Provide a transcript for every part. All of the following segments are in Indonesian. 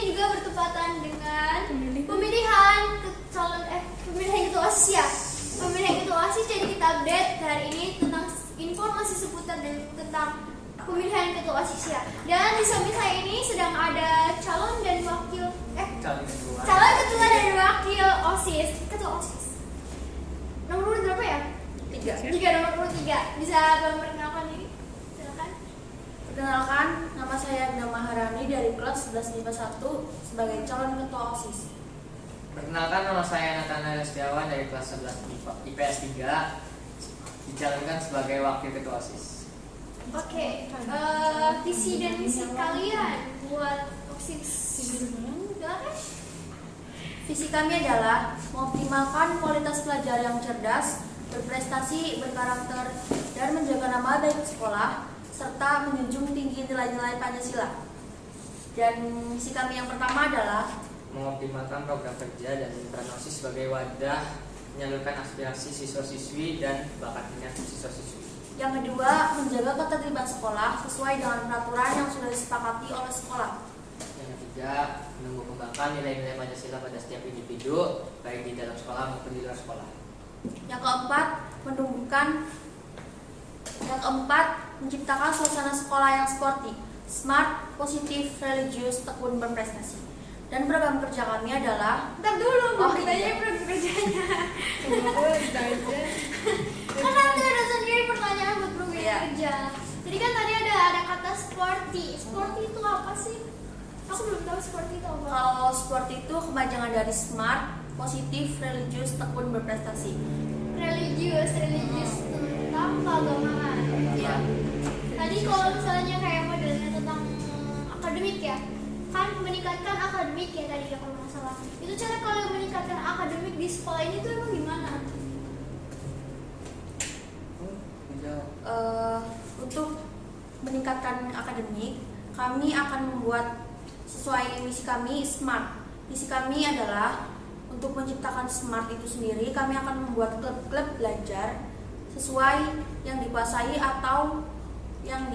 juga bertepatan dengan pemilihan ketua OSIS ya. Pemilihan ketua OSIS, jadi kita update hari ini tentang informasi seputar dan tentang pemilihan ketua OSIS ya. Dan di samping saya ini sedang ada calon dan wakil calon ketua dan wakil OSIS. Ketua OSIS nomor urut berapa ya? 3 nomor urut 3. Bisa memperkenalkan diri? Silakan. Perkenalkan, nama saya Agna Maharani dari kelas 11 IPA 1 sebagai calon ketua OSIS. Perkenalkan, nama saya Nathanael Setiawan dari kelas 11 IPS 3, dicalonkan sebagai wakil ketua OSIS. Oke, visi dan misi kalian buat OSIS. Silakan. Visi kami adalah mengoptimalkan kualitas pelajar yang cerdas, berprestasi, berkarakter, dan menjaga nama baik sekolah, serta menjunjung tinggi nilai-nilai Pancasila. Dan misi kami yang pertama adalah Mengoptimalkan program kerja dan peran OSIS sebagai wadah menyalurkan aspirasi siswa-siswi dan bakat minat siswa-siswi. yang kedua, menjaga ketertiban sekolah sesuai dengan peraturan yang sudah disepakati oleh sekolah. Yang ketiga, menumbuh kembangkan nilai-nilai Pancasila pada setiap individu, baik di dalam sekolah maupun di luar sekolah. Yang keempat, menciptakan suasana sekolah yang sporty, smart, positif, religius, tekun, berprestasi. Dan program kerja kami adalah Bentar dulu, iya. program kerjanya. Kan nanti ada sendiri pertanyaan buat program kerja. Jadi kan tadi ada kata sporty. Sporty itu apa sih? Aku belum tahu sporty itu apa. Kalau sport itu kepanjangan dari smart, positif, religius, tekun, berprestasi. Religius tentang keagamaan. Iya. Tadi kalau misalnya kayak modelnya tentang akademik ya, kan meningkatkan akademik ya tadi kalau nggak salah. Itu cara kalau meningkatkan akademik di sekolah ini tuh emang gimana? Untuk meningkatkan akademik, kami akan membuat sesuai misi kami smart. Misi kami adalah untuk menciptakan smart itu sendiri, kami akan membuat klub-klub belajar sesuai yang dikuasai atau yang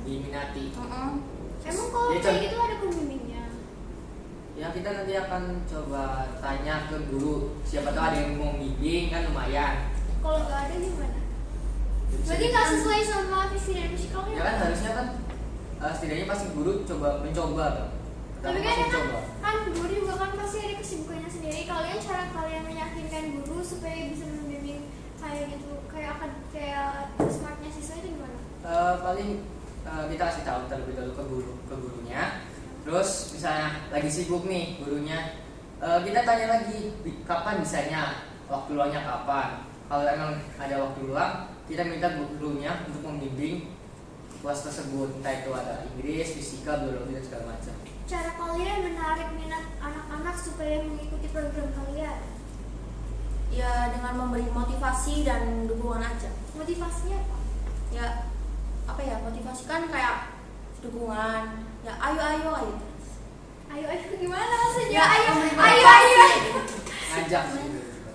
Diminati. Emang kalau kayak gitu ada pembimbingnya? Ya, kita nanti akan coba tanya ke guru. Siapa tahu ada yang mau bimbing, kan lumayan. Kalau nggak ada gimana? Berarti nggak sesuai sama visi dan misi kalian? Ya kan harusnya kan setidaknya pasti guru mencoba kan. Tapi kan guru juga kan pasti ada kesibukannya sendiri. Cara kalian meyakinkan guru supaya bisa membimbing kayak gitu, kayak smartnya siswa itu gimana? Paling kita kasih tahu terlebih dahulu ke gurunya. Terus misalnya lagi sibuk nih gurunya, kita tanya lagi kapan bisanya, waktu luangnya kapan. Kalau emang ada waktu luang, kita minta gurunya untuk membimbing kelas tersebut, entah itu ada Inggris, fisika, biologi dan segala macam. Cara kalian menarik minat anak-anak supaya mengikuti program kalian? Ya dengan memberi motivasi dan dukungan aja. Motivasinya apa? Ya motivasi kan kayak dukungan. Ya ayo gitu. Ayo gimana maksudnya? Ya, ayo. Ngajak.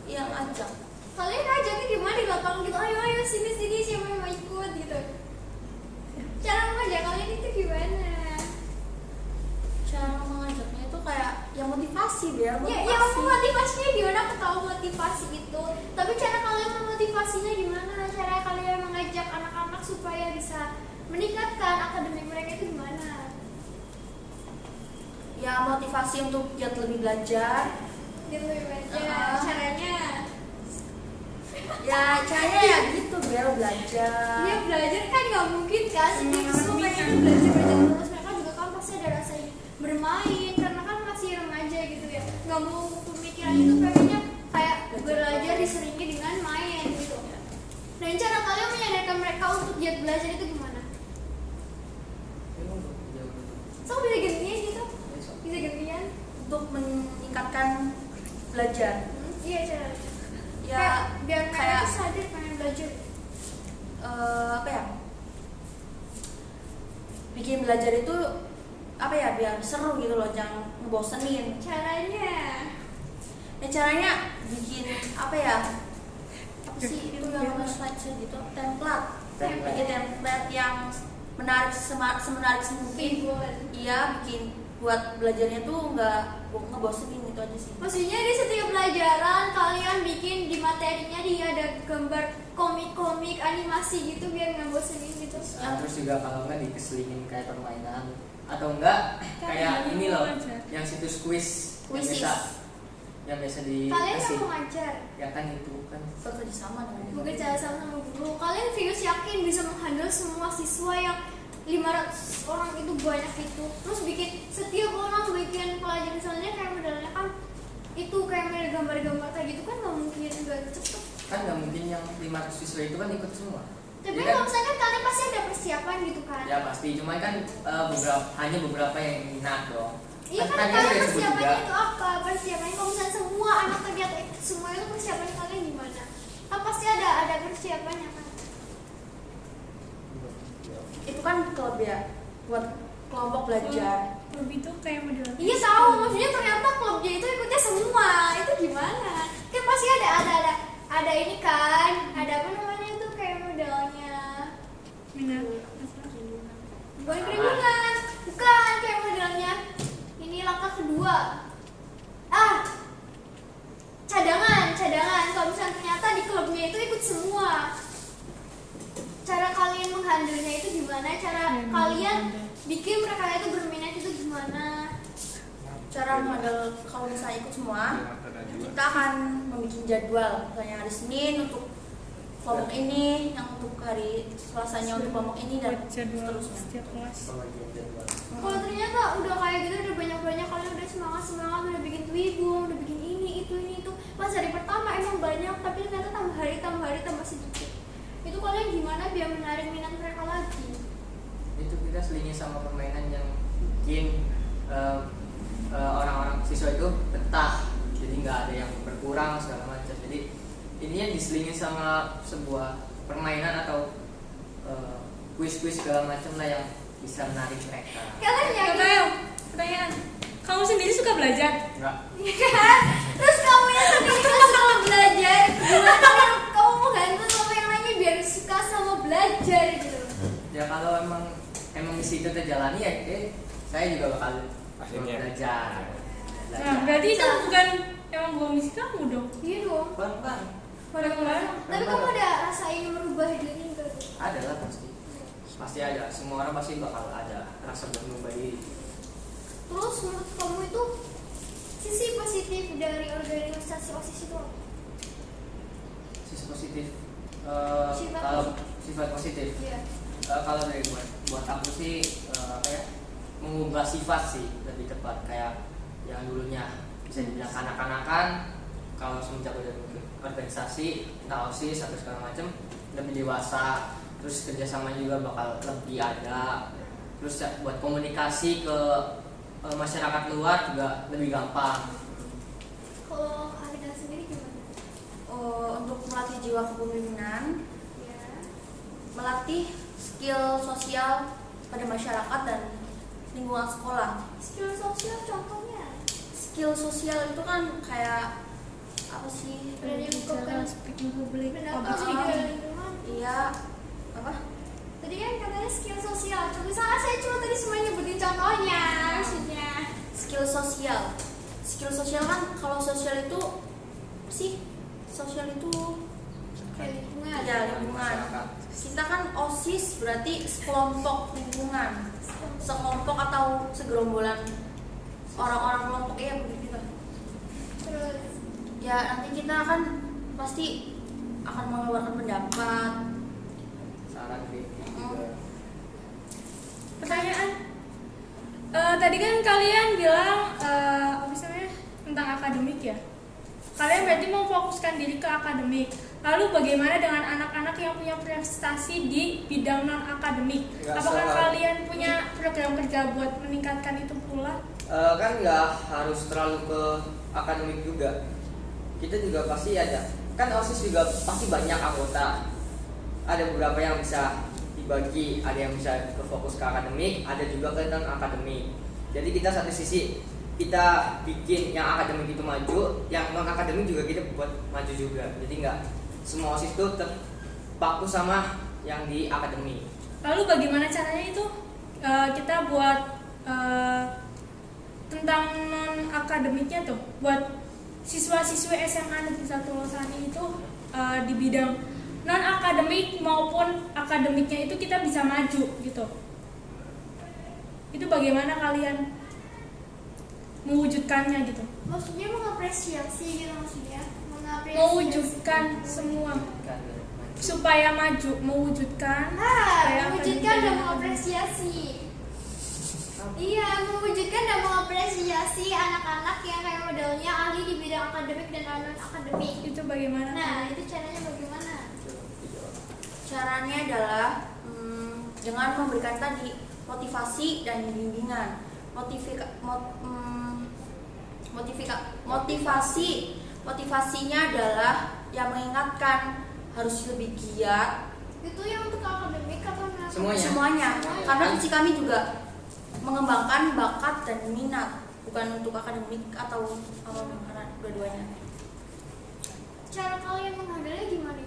Iya ngajak. Kalian ngajaknya gimana di belakang gitu? Ayo sini siapa yang mau ikut gitu? Cara mengajak kalian itu gimana? Cara mengajaknya itu kayak yang motivasi biar Ya motivasinya gimana? Aku tahu motivasi itu. Tapi cara kalian memotivasinya gimana? Cara kalian mengajak anak-anak supaya bisa meningkatkan akademik mereka itu gimana? Ya motivasi untuk giat lebih belajar. Caranya? Ya caranya ya gitu biar belajar. Iya belajar kan nggak mungkin kan supaya itu belajar terus, mereka juga kan pasti ada rasa bermain karena kan masih remaja gitu ya, nggak mau pemikirannya itu pengennya kayak belajar diselingi dengan main gitu. Dan cara kalian menyadarkan mereka untuk giat belajar itu gimana? So bisa gantian gitu? Bisa gantian? Untuk meningkatkan belajar. Iya cara. Ya biar mereka sadar pengen belajar. Bikin belajar itu biar seru gitu loh, jangan ngebosenin. Caranya Bikin itu yang slide gitu, template bikin template yang menarik semenarik mungkin. Iya, bikin buat belajarnya tuh nggak ngebosenin, itu aja sih. Maksudnya di setiap pelajaran kalian bikin di materinya dia ada gambar komik-komik animasi gitu biar nggak bosenin gitu. Terus juga kalau nggak dikeselingin kayak permainan atau enggak kayak ini loh yang situs quiz yang biasa di Kalian yang mau ngajar ya kan itu kan Bekerja sama dengan bekerja sama guru. Kalian serius yakin bisa menghandle semua siswa yang 500 orang itu banyak itu, terus bikin setiap orang bikin pelajaran misalnya kayak modelnya kan itu kayak model gambar-gambar kayak gitu kan nggak mungkin nggak cepet. kan nggak mungkin yang 500 siswa itu kan ikut semua. Tapi Jadi kalau kan, misalnya kan kalian pasti ada persiapan gitu kan. ya pasti cuma kan hanya beberapa yang minat dong. Iya kan tadi kalian udah disebut persiapannya juga. itu apa? Persiapannya kalau misalnya semua anak kegiatan itu semua itu persiapannya kalian gimana? Kan pasti ada persiapannya kan. itu kan klub ya, buat kelompok belajar. Klub itu kayak model. Iya tahu, maksudnya ternyata klubnya itu ikutnya semua. Itu gimana? Kan pasti ada ini kan, ada apa namanya itu kayak modelnya. Minat. Bukan kerumunan, bukan kayak modelnya. Ini langkah kedua. Cadangan. Kalau misalnya ternyata di klubnya itu ikut semua. Cara kalian menghandlenya itu gimana? Cara kalian bikin mereka itu berminat itu gimana? Cara model kalau misalnya ikut semua, kita akan membuat jadwal. Misalnya hari Senin untuk kelompok ini, yang untuk hari Selasanya untuk kelompok ini, dan jadwal seterusnya. setiap kelas. Pembagian jadwal. Kalau ternyata udah kayak gitu udah banyak kalian udah semangat udah bikin Twibo, udah bikin ini itu. Pas hari pertama emang banyak tapi ternyata tambah hari tambah sedikit. Itu kalian gimana biar menarik minat mereka lagi? Itu kita selingin sama permainan yang bikin orang-orang siswa itu betah, jadi nggak ada yang berkurang segala macam. Jadi ininya diselingin sama sebuah permainan atau kuis-kuis segala macam lah yang bisa menarik mereka. Kalian yakin? Pertanyaan. Kamu sendiri suka belajar? Enggak. Iya kan? Terus kamu yang sendiri kan suka belajar, gimana kamu mau gantung sama yang lainnya biar suka sama belajar gitu? Ya kalau emang di situ terjalani ya, saya juga bakal Akhirnya. belajar. Nah, berarti itu emang bukan misi kamu dong. Iya dong. Bang, Tapi kamu ada rasa ingin merubah diri gitu? ada lah pasti ada. Semua orang pasti bakal ada rasa berubah diri. Terus menurut kamu itu sisi positif dari organisasi OSIS itu apa? Sisi positif. Sifat Kalau positif. sifat positif. Iya. Kalau dari buat aku sih mengubah sifat sih lebih tepat, kayak yang dulunya bisa dibilang kanak-kanakan, kalau semenjak udah organisasi entah OSIS atau segala macam lebih dewasa, terus kerjasama juga bakal lebih ada, terus buat komunikasi ke masyarakat luar juga lebih gampang. Kalau Arida sendiri gimana? Untuk melatih jiwa kepemimpinan, Ya. melatih skill sosial pada masyarakat dan lingkungan sekolah. Skill sosial contohnya? Skill sosial itu kan kayak apa sih? Berani Bicara mengungkapkan speaking public. pendapat Public di speaking. lingkungan. Iya, apa? Tadi kan katanya skill sosial. Tapi saya cuma tadi semua nyebutin contohnya, maksudnya. Skill sosial kan kalau sosial itu apa sih? Sosial itu Kayak lingkungan. ya lingkungan. Masyarakat. Kita kan OSIS berarti sekelompok lingkungan, sekelompok atau segerombolan orang-orang kelompok ya begitu. Terus Ya nanti kita kan pasti akan mengeluarkan pendapat. Saran kritik juga. Pertanyaan. Tadi kan kalian bilang apa sih namanya tentang akademik ya. Kalian berarti memfokuskan diri ke akademik. Lalu bagaimana dengan anak-anak yang punya prestasi di bidang non akademik? Nggak Apakah salah. kalian punya program kerja buat meningkatkan itu pula? Kan nggak harus terlalu ke akademik juga. Kita juga pasti ada. Kan OSIS juga pasti banyak anggota. Ada beberapa yang bisa dibagi, ada yang bisa fokus ke akademik, ada juga ke non akademik. Jadi kita satu sisi kita bikin yang akademik itu maju, yang non akademik juga kita buat maju juga. Jadi nggak semua OSIS itu terpaku sama yang di akademik. Lalu bagaimana caranya itu kita buat tentang non akademiknya tuh buat siswa-siswi SMA Negeri 1 Losani itu di bidang non akademik maupun akademiknya itu kita bisa maju gitu. Itu bagaimana kalian mewujudkannya gitu? Maksudnya mengapresiasi gitu maksudnya. Mewujudkan semua supaya maju, mewujudkan supaya mewujudkan dan akademiknya mengapresiasi. Iya, mewujudkan dan mengapresiasi anak-anak yang kayak modelnya ahli di bidang akademik dan non akademik. itu bagaimana? Nah, itu caranya bagaimana? Caranya adalah dengan memberikan tadi motivasi dan bimbingan. Motivasinya adalah yang mengingatkan harus lebih giat. Itu yang untuk akademik atau non Semuanya. Semuanya. Karena visi kami juga mengembangkan bakat dan minat, bukan untuk akademik atau dua-duanya. Cara kalian menghandle gimana?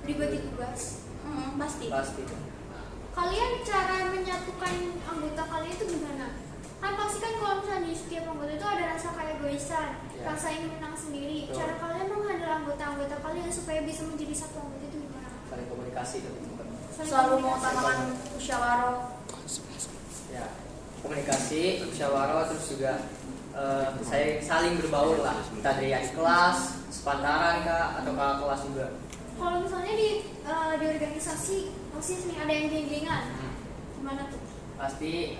Dibagi tugas. Pasti. Kalian cara menyatukan anggota kalian itu gimana? Kan pasti kan kalau misalnya di setiap anggota itu ada rasa kayak egoisan, Ya. rasa ingin menang sendiri. Betul. Cara kalian menghandle anggota-anggota kalian supaya bisa menjadi satu anggota itu gimana? Saling komunikasi tuh. Selalu mengutamakan musyawarah. Ya, komunikasi, musyawarah, terus juga saya saling berbaur lah. Entah dari adik kelas, sepantaran kak, atau kakak kelas juga. Kalau misalnya di organisasi OSIS nih ada yang geng-gengan, gimana tuh? Pasti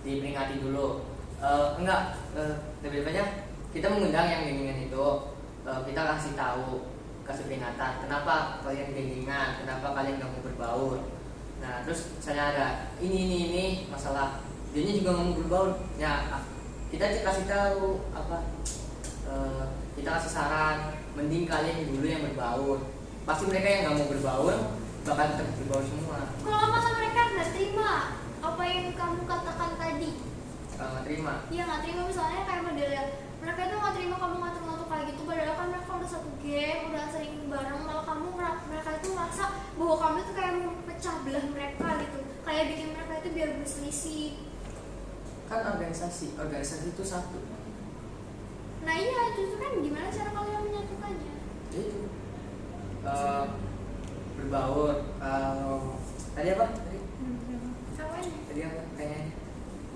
diperingati dulu. Lebih banyak kita mengundang yang genggengan itu, kita kasih tahu, kasih peringatan. Kenapa kalian genggengan? Kenapa kalian nggak mau berbaur? Nah, terus misalnya ada ini masalah, dianya juga nggak mau berbaur. Ya, kita kasih tahu apa? Kita kasih saran, mending kalian dulu yang berbaur. Pasti mereka yang nggak mau berbaur bakal tetap berbaur semua. Kalau masa mereka nggak terima apa yang kamu katakan tadi, Nggak terima. iya nggak terima misalnya kayak modelnya mereka itu nggak terima kamu ngatur-ngatur kayak gitu, padahal kan mereka udah satu geng, udah sering bareng, malah mereka itu merasa bahwa kamu itu kayak memecah belah mereka gitu, kayak bikin mereka itu biar berselisih. Kan organisasi itu satu. Nah iya, justru kan gimana cara kalian menyatukannya? Itu berbaur. Tadi apa? Apanya? Tadi apa? Kayaknya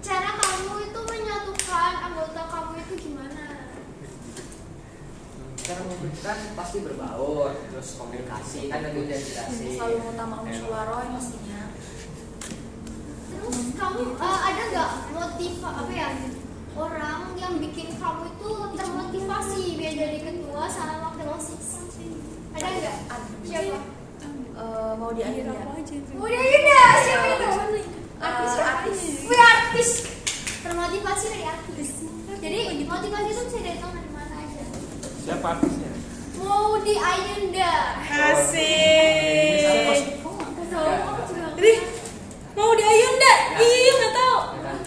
Cara kamu itu menyatukan anggota kamu itu gimana? cara memberikan pasti berbaur, terus komunikasi kan tadi udah jelasin. Selalu mengutamakan musyawarah yang pastinya. Terus kamu ada nggak orang yang bikin kamu itu termotivasi biar jadi ketua sama wakil OSIS? Ada nggak? Siapa? Mau di akhir ya? Udah Yuda, siapa itu? Artis. Wih, artis. Termotivasi dari artis. Jadi motivasi itu bisa datang dari mana aja. Siapa artisnya? Mau di Ayunda. Asik. Kamu juga. Ih, mau di Ayunda? Iya, nggak tahu.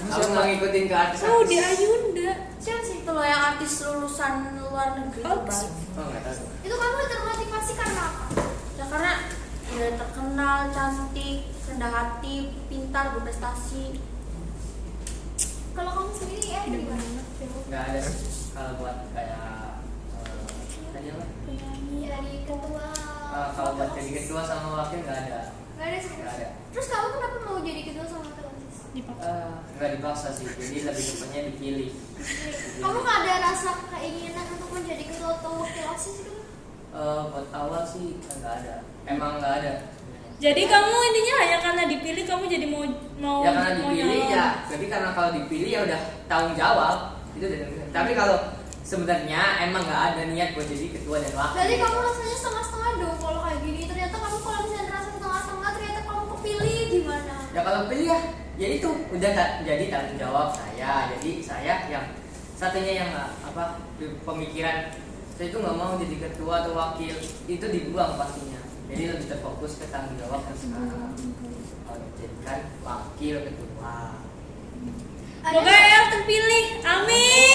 Aku mau ngikutin ke artis. Mau di Ayunda. Siapa sih? Itu loh yang artis lulusan luar negeri Oh, terbaik. Oh, nggak tahu. Itu kamu termotivasi karena apa? Ya karena dia terkenal, cantik, rendah hati, pintar, berprestasi. Kalau kamu sendiri gimana? Nggak ada sih kalau buat kayak tadi apa? Jadi ketua. Kalau buat jadi ketua sama wakil nggak ada. Nggak ada sih. Nggak ada. Terus kamu kenapa mau jadi ketua sama wakil OSIS? Nggak dipaksa sih, jadi lebih tepatnya dipilih. Kamu nggak ada rasa keinginan untuk menjadi ketua atau wakil OSIS gitu? Buat awal sih nggak ada. Emang nggak ada. Jadi kamu intinya hanya karena dipilih kamu jadi mau Ya karena mau dipilih nyalon. ya, jadi karena kalau dipilih ya udah tanggung jawab itu. Tapi kalau sebenarnya emang nggak ada niat buat jadi ketua dan wakil. Berarti kamu rasanya setengah-setengah dong kalau kayak gini. Ternyata kamu kalau misalnya rasa setengah-setengah, ternyata kamu kepilih gimana? Ya kalau pilih ya itu udah jadi tanggung jawab saya. Jadi saya yang satunya yang pemikiran saya itu nggak mau jadi ketua atau wakil itu dibuang pastinya. Jadi lebih terfokus ke tanggung jawab yang sekarang. Kalau dijadikan wakil ketua. Semoga El terpilih. Amin.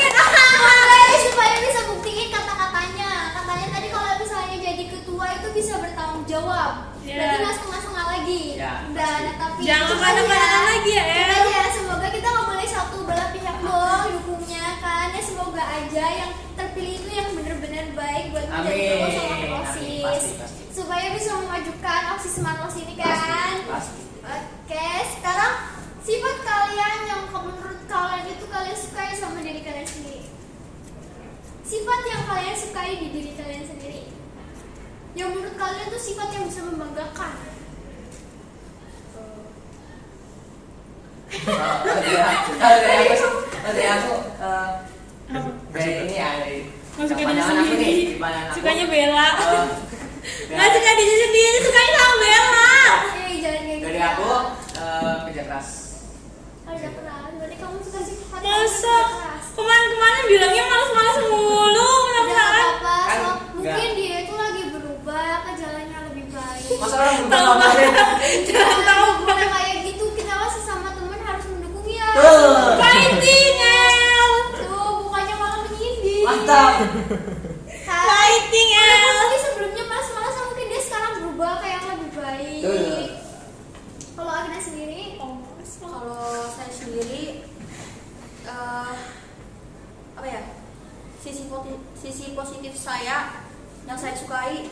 Makanya supaya bisa buktiin kata-katanya. Katanya tadi kalau misalnya jadi ketua itu bisa bertanggung jawab. Ya. Berarti nggak setengah-setengah lagi. Ya, Dan pasti. tapi Jangan itu kemana-mana aja. lagi ya, Itu El. aja. Semoga kita nggak boleh satu belah pihak dong dukungnya kan ya, semoga aja yang terpilih itu yang benar-benar baik buat menjadi Amin. ketua sama Amin. OSIS Pasti. supaya bisa memajukan OSIS Smart OSIS ini kan. Pasti. Oke, sekarang sifat kalian yang menurut kalian itu kalian sukai sama diri kalian sendiri. Sifat yang kalian sukai di diri kalian sendiri. Yang menurut kalian tuh sifat yang bisa membanggakan. Dari aku dari ini ya dari Suka diri pandangan aku nih, sendiri. di pandangan aku, Sukanya bela. eh, Nggak suka diri sendiri, sukanya sama bela. Oke, jangan kayak dari gitu. aku kerja keras. Kerja keras. Berarti kamu suka sifat Masa kerja keras. kemarin-kemarin bilangnya malas-malas mulu, Udah kenapa? apa-apa, Kan so, mungkin enggak. dia itu lagi berubah ke jalannya lebih baik. Masa orang Tahu berubah banget. kemarin? Jangan tahu Bukan kayak gitu, kita lah sesama teman harus mendukung ya. Tuh. fighting El. Tuh, bukannya malah menyindir. Mantap. Fighting El. Tapi sebelumnya malas-malas mungkin dia sekarang berubah ke yang lebih baik. Tuh. Kalau Agnes sendiri, Kalau saya sendiri apa ya, sisi positif saya yang saya sukai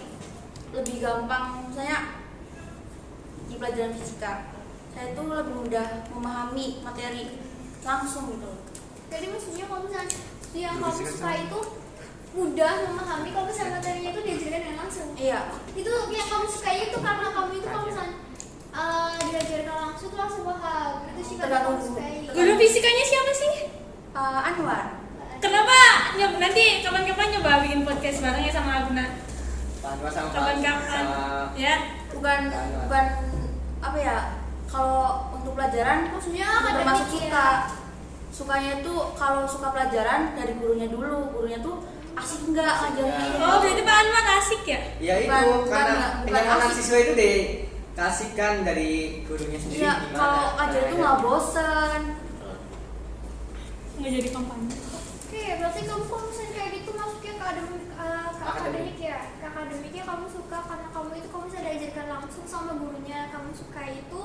lebih gampang, misalnya di pelajaran fisika saya tuh lebih mudah memahami materi langsung gitu. jadi maksudnya kalau misalnya yang kamu suka itu mudah memahami, kalau misalnya materinya itu diajarkan dengan langsung. Iya, Itu yang kamu sukai itu karena kamu itu kalau misalnya diajarkan langsung tuh langsung paham. Itu sih yang Tergantung kamu sukai. Guru fisikanya siapa sih? Anwar. Kenapa? Nanti kapan-kapan nyoba bikin podcast bareng ya sama Agna. Pantua sama Kapan-kapan. sama Ya. bukan apa ya, kalau untuk pelajaran Maksudnya termasuk akademik suka ya. sukanya itu kalau suka pelajaran dari gurunya dulu, gurunya tuh asik enggak ngajarnya. Oh, berarti Pak Anwar asik ya? Ya itu Bukan- karena bukan kenyamanan asik. siswa itu dikasihkan dari gurunya sendiri. Iya, gimana kalau ngajar itu nggak bosen. Nggak jadi kampanye. Oke, berarti kamu kalau misalnya kayak gitu masuknya ke akademik ya. Ke akademiknya kamu suka karena kamu itu kamu bisa diajarkan langsung sama gurunya, kamu suka itu.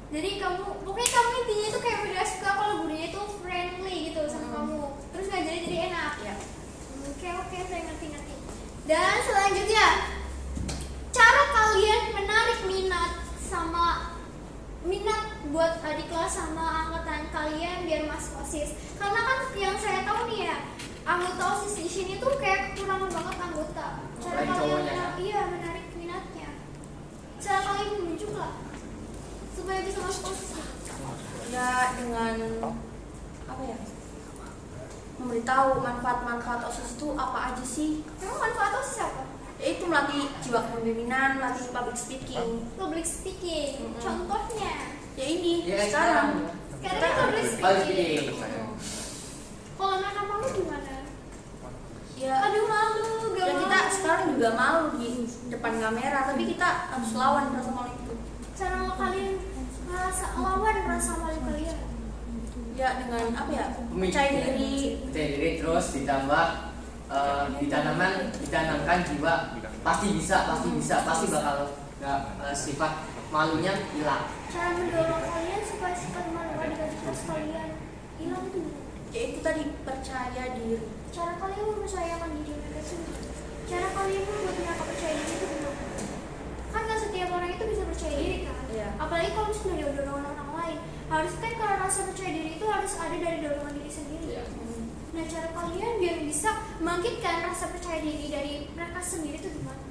Jadi kamu, pokoknya kamu intinya itu kayak udah suka kalau gurunya itu friendly gitu sama kamu. Terus ngajarnya jadi enak. Ya. Oke, saya ngerti. Dan selanjutnya, cara kalian menarik minat buat adik kelas sama angkatan kalian biar masuk OSIS. Karena kan yang saya tahu nih ya, anggota OSIS di sini tuh kayak kekurangan banget anggota. Cara Apalagi kalian cowoknya, kan? iya menarik minatnya. Cara kalian menunjuk lah supaya bisa masuk OSIS. Ya dengan apa ya? Memberitahu manfaat-manfaat OSIS itu apa aja sih? Emang manfaat OSIS apa? Itu melatih jiwa kepemimpinan, melatih public speaking. Public speaking. Mm-mm. Contohnya, Ya ini Ya sekarang. sekarang kan public Public speaking. speaking. Kalau mereka malu gimana? Ya, Aduh malu, gak ya malu. kita sekarang juga malu di depan kamera, tapi kita harus lawan rasa malu itu. Cara kalian lawan rasa malu kalian. Ya dengan apa ya? Percaya diri. Percaya diri terus ditambah ditanamkan jiwa pasti bisa pasti bakal sifat malunya hilang. Cara mendorong kalian supaya sifat malu adik-adik kelas kalian hilang itu gimana? Ya itu tadi, percaya diri. Cara kalian mempercayakan diri mereka sendiri. Cara kalian membuat mereka percaya diri itu gimana? Kan gak setiap orang itu bisa percaya diri kan? Iya. Apalagi kalau misalnya dari dorongan orang lain. Harus kan kalau rasa percaya diri itu harus ada dari dorongan diri sendiri. Iya. Nah cara kalian biar bisa membangkitkan rasa percaya diri dari mereka sendiri itu gimana?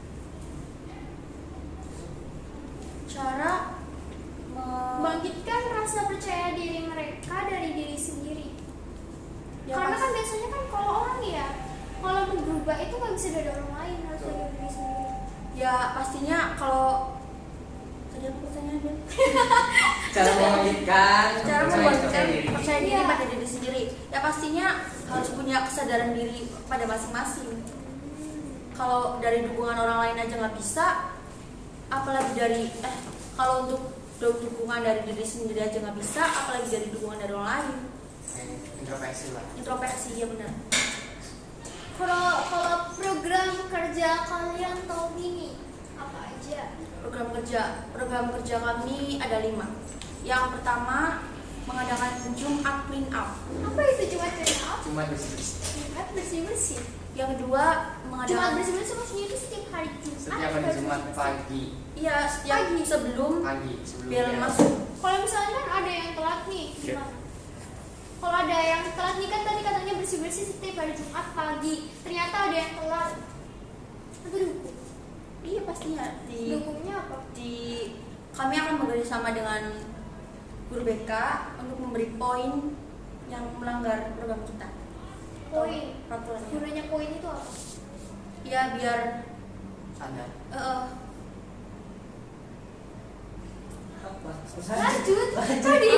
Cara Membangkitkan rasa percaya diri mereka dari diri sendiri. Ya, Karena pas- kan biasanya kan kalau orang ya, kalau mau berubah itu nggak bisa dari orang lain, harus dari diri sendiri. ya pastinya kalau tadi apa pertanyaannya? Cara membangkitkan Cara percaya membangkitkan diri. percaya diri Iya. pada diri sendiri. Ya pastinya harus punya kesadaran diri pada masing-masing. Kalau dari dukungan orang lain aja nggak bisa, apalagi dari kalau untuk dukungan dari diri sendiri aja nggak bisa, apalagi dari dukungan dari orang lain. Introspeksi lah. Introspeksi, ya benar. Kalau program kerja kalian tahun ini apa aja? Program kerja kami ada 5. Yang pertama mengadakan Jumat clean up. Apa itu Jumat clean up? Cuma bersih-bersih. Jumat bersih-bersih. Yang kedua Jumat mengadakan bersih-bersih maksudnya itu setiap hari Jumat. Setiap hari Jumat pagi. iya setiap Pagi. sebelum Sebelum bel bel. masuk. Kalau misalnya kan ada yang telat nih, gimana? Kalau ada yang telat nih kan tadi katanya bersih-bersih setiap hari Jumat pagi. Ternyata ada yang telat. Itu dihukum. Iya pastinya Dihukumnya apa? kami akan bekerjasama dengan guru BK untuk memberi poin yang melanggar program kita. Poin. Peraturannya. Gunanya poin itu apa? Ya biar Ada apa? Lanjut. Lanjut. Tadi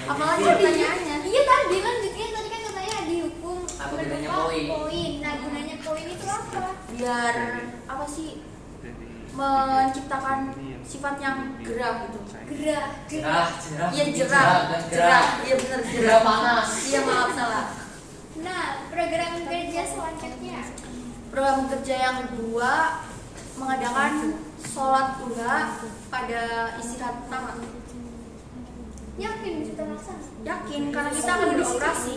apalagi Tadi. pertanyaannya. Iya tadi lanjutnya tadi kan katanya dihukum Apa gunanya berupa poin? poin. Nah gunanya poin itu apa? Biar apa sih menciptakan sifat yang gerah gitu. Gerah. Cerah. Iya Dan jerah, iya benar Gerah jerah. panas. Iya maaf salah. Nah program kerja selanjutnya. Program kerja yang kedua mengadakan sholat duha pada istirahat pertama. Yakin bisa terlaksana? Yakin karena kita akan beroperasi.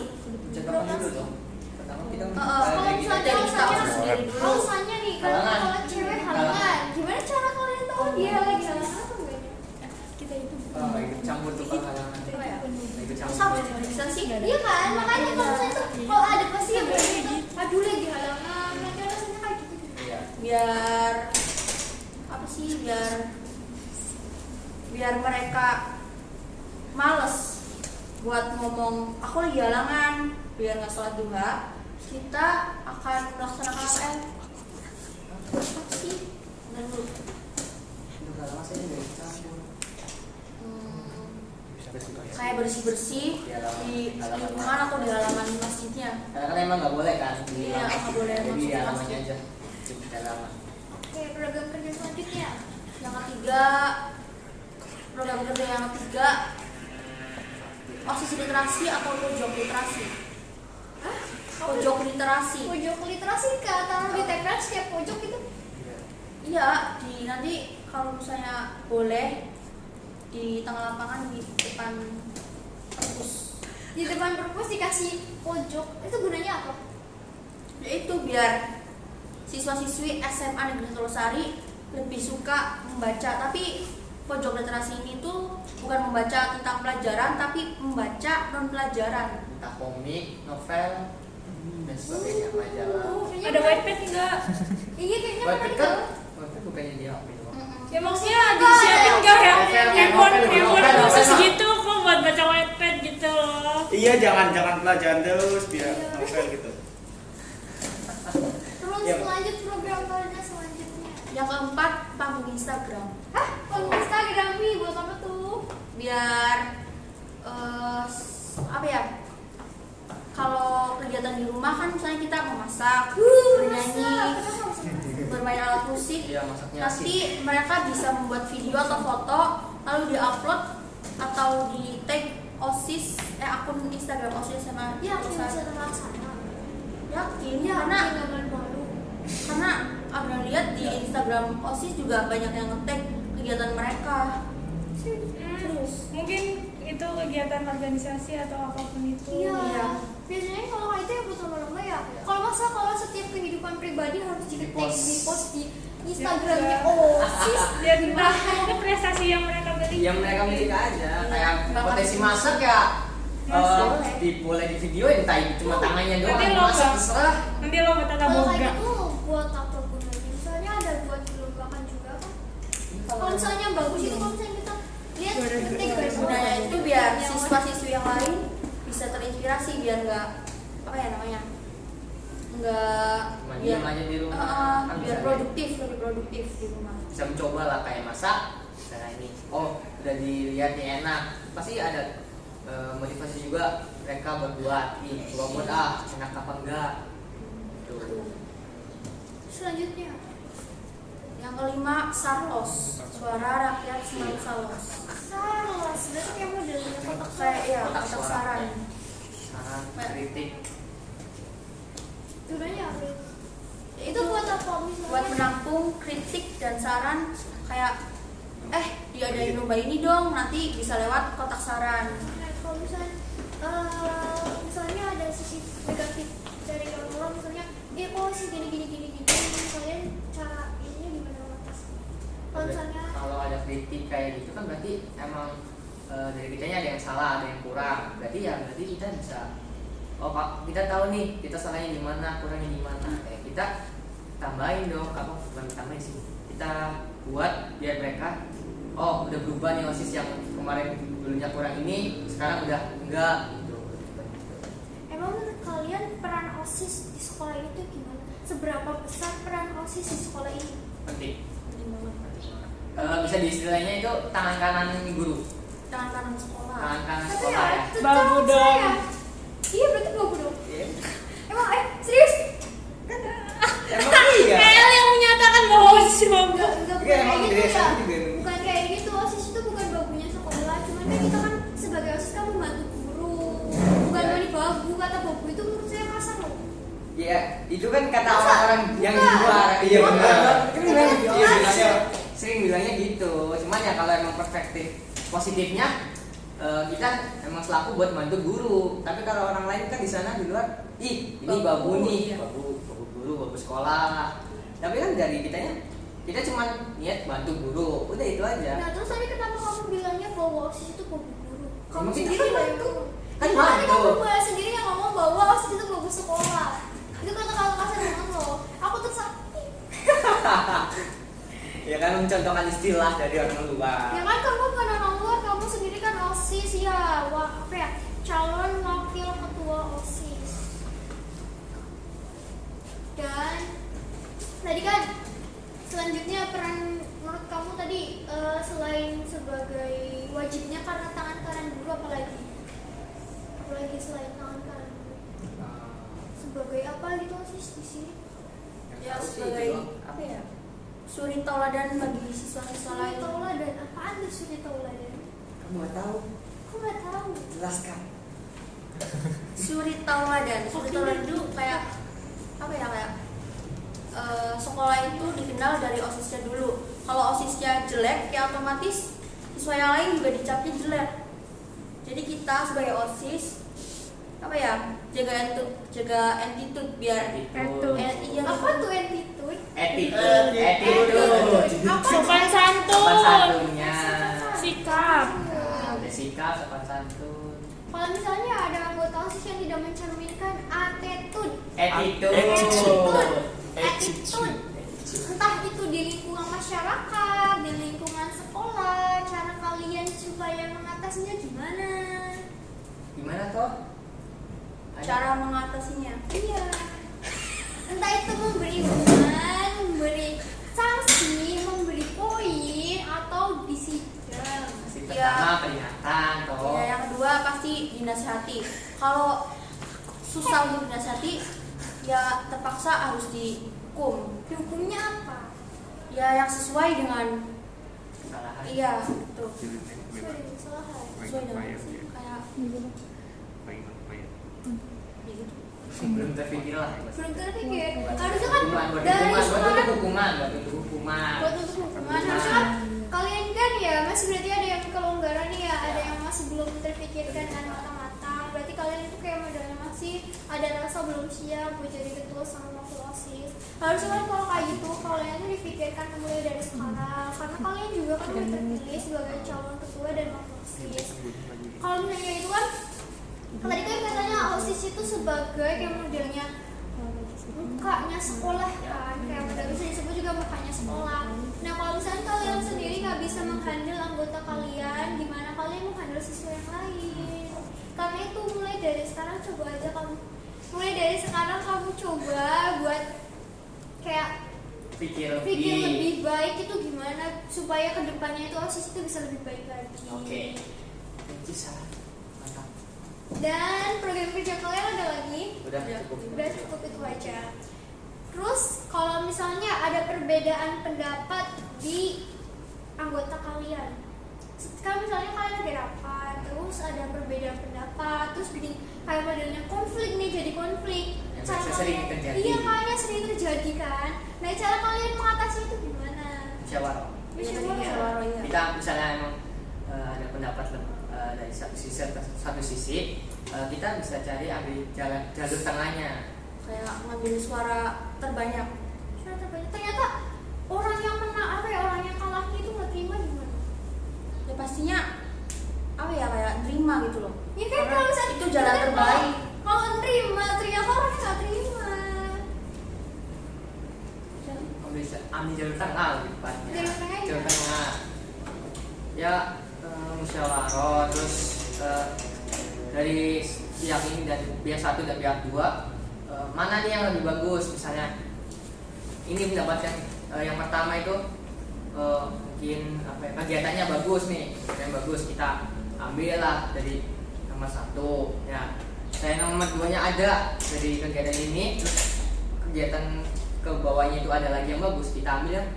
Contohkan dulu dong. Pertama kita Kalau kayak gitu. misalnya dari kita alasannya sendiri dulu. alasannya nih kalau Halangan. kalau cewek halangan, gimana cara kalian tahu dia lagi halangan apa enggak? Kita itu Oh, ikut campur tuh halangan. apa ya? Ikut Masa campur. harus bisa sih? Iya kan, makanya kalau misalnya tuh kalau ada pasti yang berani itu, aduh lagi halangan, nanti alasannya kayak gitu. Iya. Biar apa sih? Biar mereka males buat ngomong aku lagi halangan, biar nggak sholat duha. Kita akan melaksanakan APL. Apa sih? Bentar dulu. Itu halangan saya juga ikut campur. Kayak bersih-bersih Di halaman. di lingkungan atau di halaman masjidnya. Karena kan emang nggak boleh kan? Iya, nggak boleh Jadi masuk di ke halamannya masjid. aja. Di halaman. Oke, program kerja selanjutnya. Yang ketiga, program kerja yang ketiga, OSIS literasi atau pojok literasi. Hah? Pojok literasi. Pojok literasi kah? Taruh di TPS setiap pojok itu? Iya. Iya, nanti kalau misalnya boleh di tengah lapangan di depan perpus. Di depan perpus dikasih pojok. Itu gunanya apa? Itu biar siswa-siswi SMA Negeri Telosari lebih suka membaca. Tapi pojok literasi ini tuh bukan membaca tentang pelajaran, tapi membaca non pelajaran. Entah komik, novel, dan sebagainya, majalah. Kayaknya Ada menarik. whitepad enggak? Iya kayaknya Whitepad menarik kan? tuh. Whitepad bukannya di HP doang. Ya maksudnya disiapin enggak ya? Novel, Handphone novel, khusus novel. gitu kok buat baca whitepad gitu loh. Iya, jangan pelajaran terus biar novel gitu. Terus Iya. lanjut program kerja selanjutnya. Yang keempat, panggung Instagram. Hah? Kalau Instagram nih buat apa tuh? Biar apa ya? Kalau kegiatan di rumah kan misalnya kita memasak, bernyanyi, bermain alat musik. Iya, masaknya Nanti asik. mereka bisa membuat video atau foto lalu diupload atau di tag OSIS akun Instagram OSIS sama Yakin bisa terlaksana? yakin Ya, karena nggak malu-malu. Abang lihat di Instagram OSIS juga banyak yang nge-tag kegiatan mereka. Serius. Mungkin itu kegiatan organisasi atau apapun itu. Iya. Iya. Biasanya kalau itu ya buat lomba-lomba ya. Kalau masa kalau setiap kehidupan pribadi harus di-tag di post di Instagramnya Iya. OSIS. Ya tentang itu prestasi yang mereka miliki. Yang mereka miliki aja, kayak Bakat potensi itu. masak ya. Boleh. Boleh di videoin, entah itu cuma tangannya doang, Nanti masak lomba. terserah. Nanti lo tata Kalau boga. kayak gitu buat apa gunanya? Misalnya ada buat dilombakan juga kan. Kalau misalnya bagus itu kalau misalnya kita lihat ketik guys. Gunanya itu biar siswa-siswi yang lain bisa terinspirasi biar nggak apa ya namanya nggak Cuma biar diem aja di rumah. Kan biar bisa produktif lebih produktif di rumah. bisa mencoba lah kayak masak. Nah ini, oh udah dilihat nih enak, pasti ada motivasi juga mereka buat nih, coba buat enak apa enggak. Tuh. Selanjutnya Yang kelima, Sarlos, suara rakyat Semarang Salos. Saros, berarti kayak modelnya kotak Kayak ya Kotak kotak suara. saran. Saran, kritik. gunanya apa? Itu buat apa misalnya? Buat menampung kritik dan saran kayak diadain lomba ini dong, nanti bisa lewat kotak saran. kalau misalnya ada sisi negatif dari orang misalnya kok sih gini kalian cara ininya gimana mengatasi? Kalau misalnya kalau ada kritik kayak gitu kan berarti emang dari kitanya ada yang salah, ada yang kurang. Berarti kita bisa Pak, kita tahu nih kita salahnya di mana, kurangnya di mana. Kayak kita tambahin dong, bukan tambahin sih. Kita buat biar mereka udah berubah nih OSIS yang kemarin dulunya kurang ini sekarang udah enggak gitu. emang menurut kalian peran OSIS di sekolah itu gimana? Seberapa besar peran OSIS di sekolah ini? Penting. Penting banget. Bisa diistilahnya itu tangan kanan guru, Tangan kanan sekolah. tangan kanan Tapi sekolah ya. Babu setahu dong. saya- Iya berarti babu dong. Iya. Emang serius? Emang iya. Kayak yang menyatakan bahwa OSIS babu. Enggak Iya, bukan emang kayak gitu dari ya. SMA juga emang. Bukan kayak gitu. OSIS itu bukan babunya sekolah. Cuman kan kita kan sebagai OSIS kan membantu guru. Bukan Ya. mani babu. Kata babu itu menurut saya kasar loh. Iya, itu kan kata Masa? orang-orang yang di Bukan. luar. Iya, benar. Kan bilangnya gitu. Iya, Bilangnya, sering bilangnya gitu. Cuman ya kalau emang perspektif positifnya kita emang selaku buat bantu guru. Tapi kalau orang lain kan di sana di luar, ini babu nih, Iya. babu guru, babu sekolah. Tapi kan dari kita cuman niat bantu guru. Udah itu aja. Nah terus tadi kenapa kamu bilangnya bahwa OSIS itu babu guru? Kamu Mungkin sendiri kan lah yang bantu. ngomong. Kan Itu tadi bantu. kamu bahas sendiri yang ngomong bahwa OSIS itu babu sekolah. Itu kata-kata kasar banget loh. Aku tersakiti. Ya kan mencontohkan istilah dari orang luar. Ya kan kamu bukan orang luar, kamu sendiri kan OSIS ya. Calon wakil ketua OSIS. Dan tadi kan selanjutnya peran menurut kamu tadi selain sebagai wajibnya karena tangan kanan guru apalagi selain tangan kanan guru sebagai apa gitu OSIS di sini? Ya sebagai apa ya? Suri tauladan bagi siswa-siswa Suri lain. tauladan, apaan tuh suri tauladan? Kamu nggak tahu? Aku nggak tahu. Jelaskan. Suri tauladan itu kayak apa ya kayak sekolah itu dikenal dari OSISnya dulu. Kalau OSISnya jelek ya otomatis siswa yang lain juga dicapnya jelek. Jadi kita sebagai OSIS apa ya jaga attitude biar iya Apa tuh attitude? Attitude. Apa? Sopan santun. Sopan santunnya. Sikap. Ada sikap, sopan santun. Kalau misalnya ada anggota OSIS yang tidak mencerminkan attitude, attitude, entah itu di lingkungan masyarakat, di lingkungan sekolah, cara kalian supaya mengatasinya gimana? Gimana toh? cara mengatasinya. Iya. Entah itu memberi hukuman, memberi sanksi, memberi poin, atau disidang. Masih Ya. pertama peringatan toh. Ya, yang kedua pasti dinasihati. Kalau susah untuk dinasihati, ya terpaksa harus dihukum. Hukumnya apa? Ya yang sesuai dengan Kesalahan. iya itu Sesuai dengan kesalahan. sesuai dengan kayak Belum terpikir lah. Belum terpikir. Harusnya kan Hukuman, dari buat sekarang itu hukuman. buat untuk hukuman harusnya kan kalian kan ya masih berarti ada yang kelonggaran nih ya, ada yang masih belum terpikirkan dengan matang-matang. Berarti kalian itu kayak modelnya masih ada rasa belum siap buat jadi ketua sama wakil OSIS. Harusnya kan kalau kayak gitu kalian tuh dipikirkan mulai dari sekarang, karena kalian juga kan udah terpilih sebagai calon ketua dan wakil OSIS. Kalau misalnya itu kan tadi kan katanya OSIS itu sebagai kayak modelnya mukanya sekolah kan, kayak model bisa disebut juga mukanya sekolah. Nah kalau misalnya kalian sendiri nggak bisa menghandle anggota kalian, gimana kalian menghandle siswa yang lain? Karena itu mulai dari sekarang coba aja kamu, mulai dari sekarang kamu coba buat kayak Pikir pikir lebih. lebih baik itu gimana supaya kedepannya itu OSIS itu bisa lebih baik lagi. Oke. Itu salah. Mantap. Dan program kerja kalian ada lagi? Udah cukup. Udah cukup itu aja. Terus kalau misalnya ada perbedaan pendapat di anggota kalian, kalau misalnya kalian lagi rapat, terus ada perbedaan pendapat, terus bikin kayak modelnya konflik nih, jadi konflik. Yang Cara biasa sering kalian- terjadi. Iya makanya sering terjadi kan. Nah cara kalian mengatasi itu gimana? Musyawarah. musyawarah ya. Kita misalnya emang ada pendapat dari satu sisi kita bisa cari ambil jalur tengahnya. Kayak ngambil suara terbanyak. Suara terbanyak. Ternyata orang yang menang orang yang kalahnya itu nggak terima gimana? Ya pastinya kayak terima gitu loh. Ya kan Karena kalau misalnya itu jalan terbaik. Kalau nerima ternyata orangnya nggak terima. Ambil jalur tengah lebih tepatnya. Jalur tengahnya. Jalur tengah. Ya musyawarah terus dari pihak ini dan pihak satu dan pihak dua mana nih yang lebih bagus, misalnya ini mendapatkan yang pertama itu mungkin kegiatannya bagus nih, yang bagus kita ambil lah dari nomor satu ya. Saya nomor 2-nya ada dari kegiatan ini, terus kegiatan ke bawahnya itu ada lagi yang bagus, kita ambil yang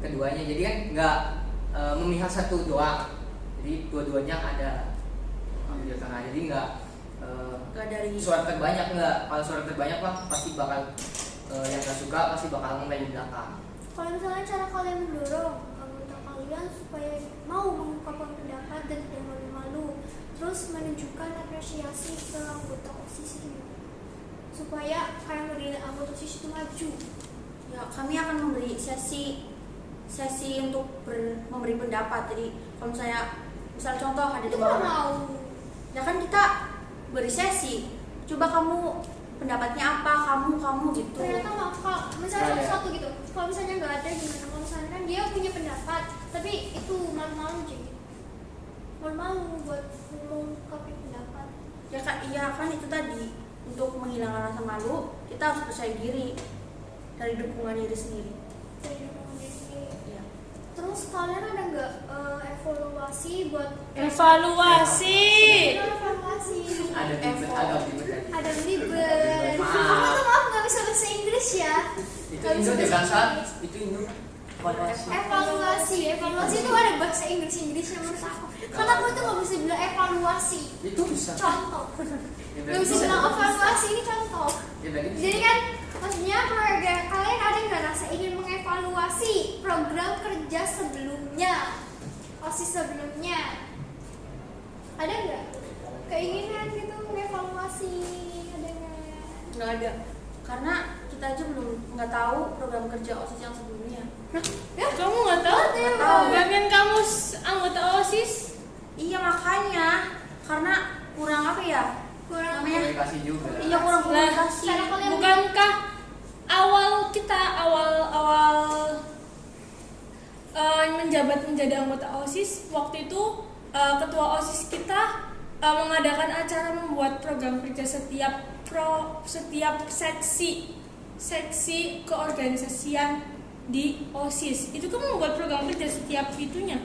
keduanya. Jadi kan nggak memihak satu doang, jadi dua-duanya ada ambil tengah. Jadi nggak dari suara terbanyak nggak. Kalau suara terbanyak lah pasti bakal yang nggak suka pasti bakal mulai di belakang. Kalau misalnya cara kalian mendorong anggota kalian supaya mau mengungkapkan pendapat dan tidak malu-malu, terus menunjukkan apresiasi ke anggota OSIS itu, supaya kayak ngedilai anggota OSIS itu maju. ya kami akan memberi sesi untuk memberi pendapat. Jadi kalau misal contoh ada Itu di nggak bawah, mau. ya kan kita beri sesi. Coba kamu pendapatnya apa, kamu gitu. Ternyata nggak, kalau misalnya Ada. satu gitu, kalau misalnya nggak ada gimana? Kalau misalnya kan dia punya pendapat, tapi itu malu-malu jadi malu-malu buat mengungkapin pendapat. Ya kan, iya kan itu tadi, untuk menghilangkan rasa malu kita harus percaya diri dari dukungan diri sendiri. Dari dukungan diri sendiri. Ya. Terus kalian ada nggak evaluasi buat Evaluasi. Evaluasi. Ada ribet, agak ribet tadi. Ada ribet. Maaf. Aku tuh maaf nggak bisa bahasa Inggris ya. Itu Nggak bisa Indo deh bahasa kan, Inggris. itu Indo. Evaluasi. Evaluasi itu ada bahasa Inggrisnya menurut aku. Karena aku tuh nggak bisa bilang evaluasi. Itu bisa. Contoh. Ya, Nggak bisa bilang evaluasi, ini contoh. Ya, berarti bisa. Jadi kan maksudnya program kalian ada nggak rasa ingin mengevaluasi program kerja sebelumnya, OSIS sebelumnya? Ada nggak keinginan gitu mengevaluasi? Ada nggak? Nggak ada, karena kita aja belum nggak tahu program kerja OSIS yang sebelumnya. Ya, Kamu nggak tahu? Nggak tahu. Bagian kamu anggota OSIS. Iya makanya, karena kurang apa ya? kurang. Namanya Komunikasi juga. iya kurang Lah, komunikasi. cara kalian- Bukankah awal menjabat menjadi anggota OSIS waktu itu ketua OSIS kita mengadakan acara membuat program kerja setiap seksi keorganisasian di OSIS. Itu kan membuat program kerja setiap itunya.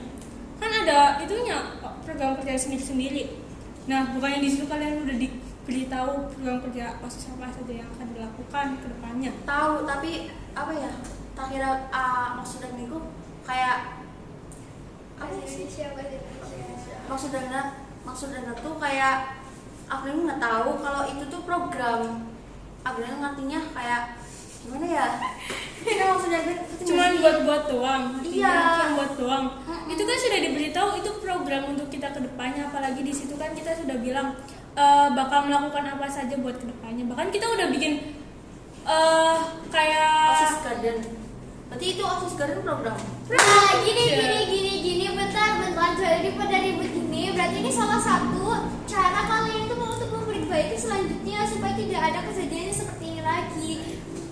Kan ada itunya program kerja sendiri-sendiri. Nah, bukannya di situ kalian udah diberitahu program kerja OSIS apa saja yang akan dilakukan ke depannya? Tahu, tapi apa ya? Tak kira maksudnya itu kayak apa Bahasa sih? Indonesia, bahasa Indonesia. Maksudnya tuh kayak aku ini nggak tahu kalau itu tuh program. Aku ngertinya kayak gimana ya? Itu maksudnya itu Cuman buat doang, Iya. cuma buat doang. Itu kan sudah diberitahu itu program untuk kita ke depannya, apalagi di situ kan kita sudah bilang bakal melakukan apa saja buat ke depannya. Bahkan kita udah bikin kayak OSIS Garden. Berarti itu OSIS Garden program. Nah, gini, bentar. Jadi pada ribut ini, berarti ini salah satu cara kalian itu mau untuk memperbaiki selanjutnya supaya tidak ada kejadian seperti ini lagi.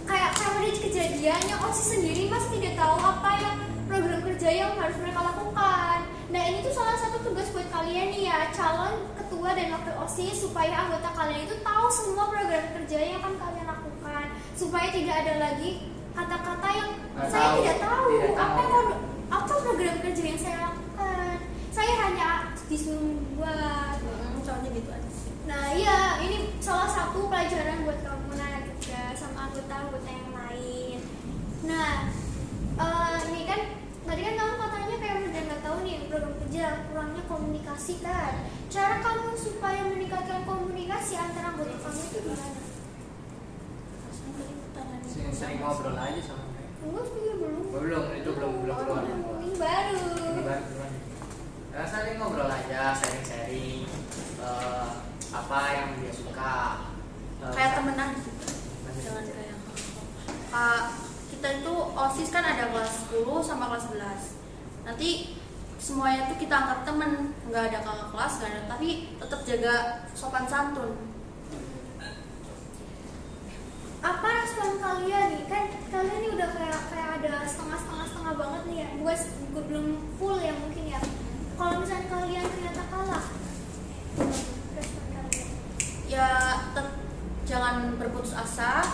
Kayak pada kejadiannya OSIS sendiri masih tidak tahu apa yang program kerja yang harus mereka lakukan. Nah, ini tuh salah satu tugas buat kalian nih ya, calon ketua dan wakil OSIS, supaya anggota kalian itu tahu semua program kerja yang akan kalian lakukan, supaya tidak ada lagi kata-kata yang Nggak saya tahu, tidak tahu tidak tahu. apa program kerja yang saya lakukan. Saya hanya disuruh buat. Soalnya gitu aja. Nah, iya, ini salah satu pelajaran buat kamu anak kerja sama anggota-anggota yang lain. Nah, ini kan tadi kan kamu katanya kayak udah nggak tahu nih program kerja, kurangnya komunikasi kan. Cara kamu supaya meningkatkan komunikasi antara anggota kamu itu gimana? Sering ngobrol aja sama mereka. Enggak, juga belum. Belum, itu belum keluar. Ini baru. Ini baru keluar. Ya, saling ngobrol aja, sharing-sharing. OSIS kan ada kelas 10 sama kelas 11. Nanti semuanya tuh kita anggap temen, nggak ada kakak kelas, nggak ada, tapi tetap jaga sopan santun. Apa respon kalian nih? Kan kalian nih udah kayak ada setengah banget nih ya. Gue belum full ya mungkin ya. Kalau misalnya kalian ternyata kalah, respon kalian? Ya jangan berputus asa.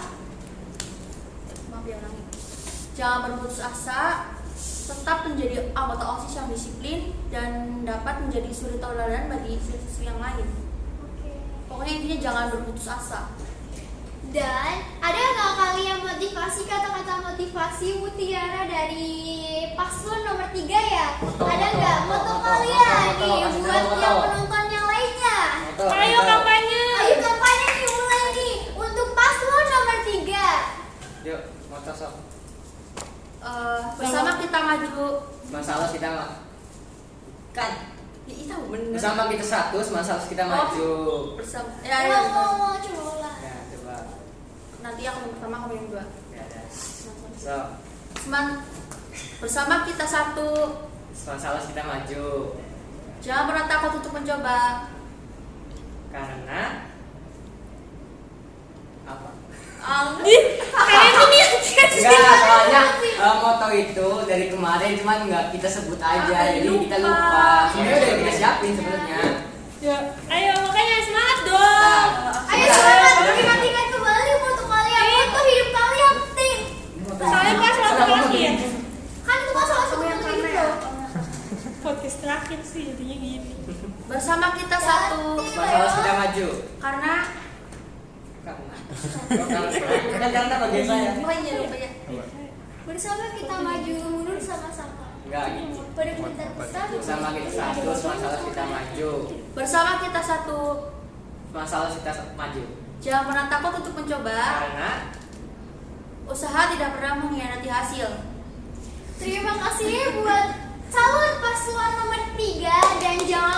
Maaf ya ulangi. Jangan berputus asa. Tetap menjadi anggota OSIS yang disiplin dan dapat menjadi suri tauladan bagi siswi yang lain. Oke. Pokoknya intinya jangan berputus asa. Dan ada nggak kalian motivasi, kata-kata motivasi Mutiara dari paslon nomor 3 ya? Ada nggak moto kalian nih buat yang penonton yang lainnya? Ayo kampanye. Ayo kampanye nih mulai nih untuk paslon nomor 3. Yuk, motor sok. Bersama kita maju. Masalah kita nggak kan? Ya, itu bener. Bersama kita satu, masalah kita maju. Bersama. Mau coba ulang. Ya, coba. Nanti aku yang pertama, kamu yang kedua. Ya, ada. So, Bersama kita satu. masalah kita maju. Jangan pernah takut untuk mencoba. Karena apa? Kalian tuh niat Enggak, soalnya moto itu dari kemarin cuman nggak kita sebut aja, jadi kita lupa. Sebenarnya udah kita siapin sebenarnya. Ya, ayo makanya semangat dong. Ayo semangat, ingat-ingat kembali moto kalian, moto hidup kalian penting. Soalnya pas waktu lagi ya. Kan itu kan salah satu moto hidup. Podcast terakhir sih jadinya gini. Bersama kita satu. Masalah kita maju. Karena Karena bagian saya. oh iya lupa ya. Bersama kita maju mundur sama-sama. Enggak gitu. Pada kita bersama. Bersama kita satu, masalah kita maju. Bersama kita satu. Masalah kita maju. Jangan pernah takut untuk mencoba. Karena Usaha tidak pernah mengkhianati hasil. Terima kasih buat calon paslon nomor 3 dan jangan